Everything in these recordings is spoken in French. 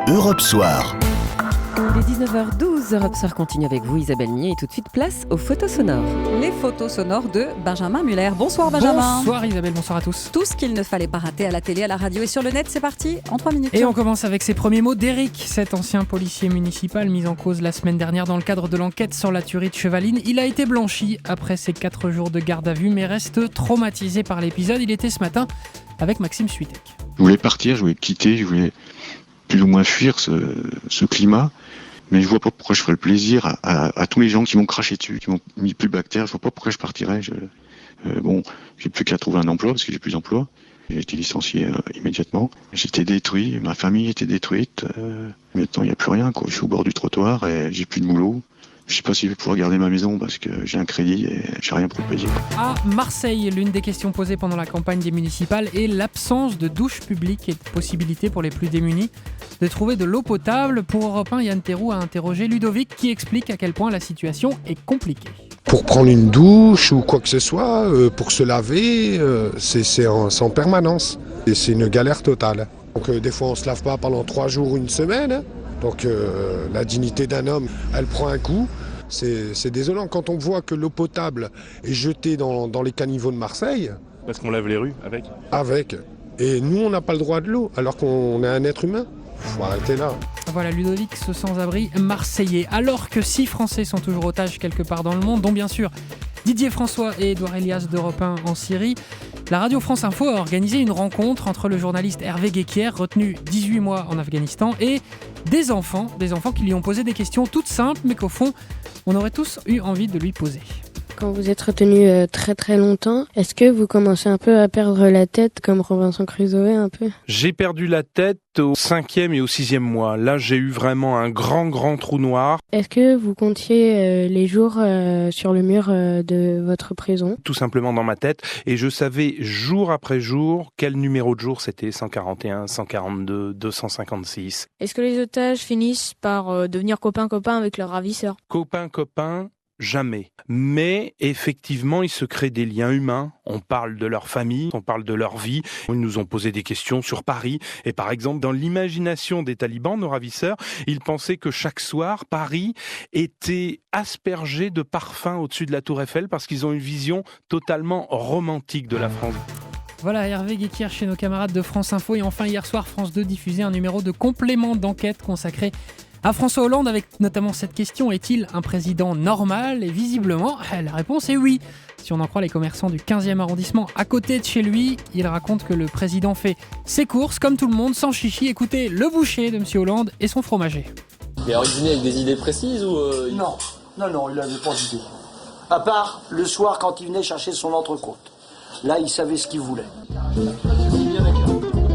Europe Soir. Il est 19h12, Europe Soir continue avec vous Isabelle Millet et tout de suite place aux photos sonores. Les photos sonores de Benjamin Muller. Bonsoir Benjamin. Bonsoir Isabelle, bonsoir à tous. Tout ce qu'il ne fallait pas rater à la télé, à la radio et sur le net, c'est parti en 3 minutes. Et on commence avec ces premiers mots d'Éric, cet ancien policier municipal mis en cause la semaine dernière dans le cadre de l'enquête sur la tuerie de Chevaline. Il a été blanchi après ses 4 jours de garde à vue mais reste traumatisé par l'épisode. Il était ce matin avec Maxime Suitec. Je voulais partir, je voulais quitter, je voulais plus ou moins fuir ce climat. Mais je vois pas pourquoi je ferais le plaisir à tous les gens qui m'ont craché dessus, qui m'ont mis plus bactère. Je vois pas pourquoi je partirais. J'ai plus qu'à trouver un emploi parce que j'ai plus d'emploi. J'ai été licencié immédiatement. J'étais détruit, ma famille était détruite. Maintenant, il n'y a plus rien, quoi. Je suis au bord du trottoir et j'ai plus de boulot. Je sais pas si je vais pouvoir garder ma maison parce que j'ai un crédit et j'ai rien pour le payer. À Marseille, l'une des questions posées pendant la campagne des municipales est l'absence de douches publiques et de possibilité pour les plus démunis de trouver de l'eau potable. Pour Europe 1, Yann Théroux a interrogé Ludovic qui explique à quel point la situation est compliquée. Pour prendre une douche ou quoi que ce soit, pour se laver, c'est en permanence. Et c'est une galère totale. Donc des fois on se lave pas pendant 3 jours, une semaine. Donc la dignité d'un homme, elle prend un coup. C'est désolant quand on voit que l'eau potable est jetée dans les caniveaux de Marseille. Parce qu'on lave les rues avec. Avec. Et nous, on n'a pas le droit de l'eau, alors qu'on est un être humain. Faut arrêter là. Voilà Ludovic, ce sans-abri marseillais. Alors que 6 Français sont toujours otages quelque part dans le monde, dont bien sûr Didier François et Édouard Elias d'Europe 1 en Syrie, la radio France Info a organisé une rencontre entre le journaliste Hervé Guéquier, retenu 18 mois en Afghanistan, et des enfants qui lui ont posé des questions toutes simples, mais qu'au fond, on aurait tous eu envie de lui poser. Quand vous êtes retenu très très longtemps, est-ce que vous commencez un peu à perdre la tête comme Robinson Crusoe un peu ? J'ai perdu la tête au 5e et au 6e mois. Là, j'ai eu vraiment un grand trou noir. Est-ce que vous comptiez les jours sur le mur de votre prison ? Tout simplement dans ma tête. Et je savais jour après jour quel numéro de jour c'était. 141, 142, 256. Est-ce que les otages finissent par devenir copains-copains avec leurs ravisseurs ? Copains, jamais. Mais effectivement, il se crée des liens humains. On parle de leur famille, on parle de leur vie. Ils nous ont posé des questions sur Paris. Et par exemple, dans l'imagination des talibans, nos ravisseurs, ils pensaient que chaque soir, Paris était aspergé de parfums au-dessus de la Tour Eiffel parce qu'ils ont une vision totalement romantique de la France. Voilà Hervé Guéquier chez nos camarades de France Info. Et enfin, hier soir, France 2 diffusait un numéro de complément d'enquête consacré à François Hollande, avec notamment cette question: est-il un président normal ? Et visiblement, la réponse est oui. Si on en croit les commerçants du 15e arrondissement à côté de chez lui, il raconte que le président fait ses courses comme tout le monde, sans chichi. Écoutez le boucher de M. Hollande et son fromager. Mais alors il dînait avec des idées précises ou Non, il n'avait pas d'idée. À part le soir quand il venait chercher son entrecôte. Là, il savait ce qu'il voulait.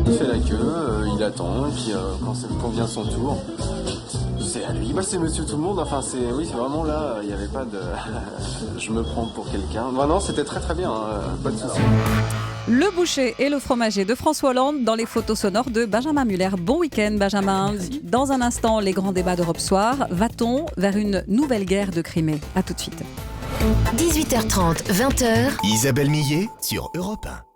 il fait la queue, il attend, et puis quand vient son tour, c'est à lui. Moi, c'est monsieur tout le monde, c'est vraiment là, il n'y avait pas de... je me prends pour quelqu'un. Non, c'était très bien, pas de souci. Le boucher et le fromager de François Hollande dans les photos sonores de Benjamin Muller. Bon week-end Benjamin. Merci. Dans un instant, les grands débats d'Europe Soir. Va-t-on vers une nouvelle guerre de Crimée ? À tout de suite. 18h30, 20h. Isabelle Millet sur Europe 1.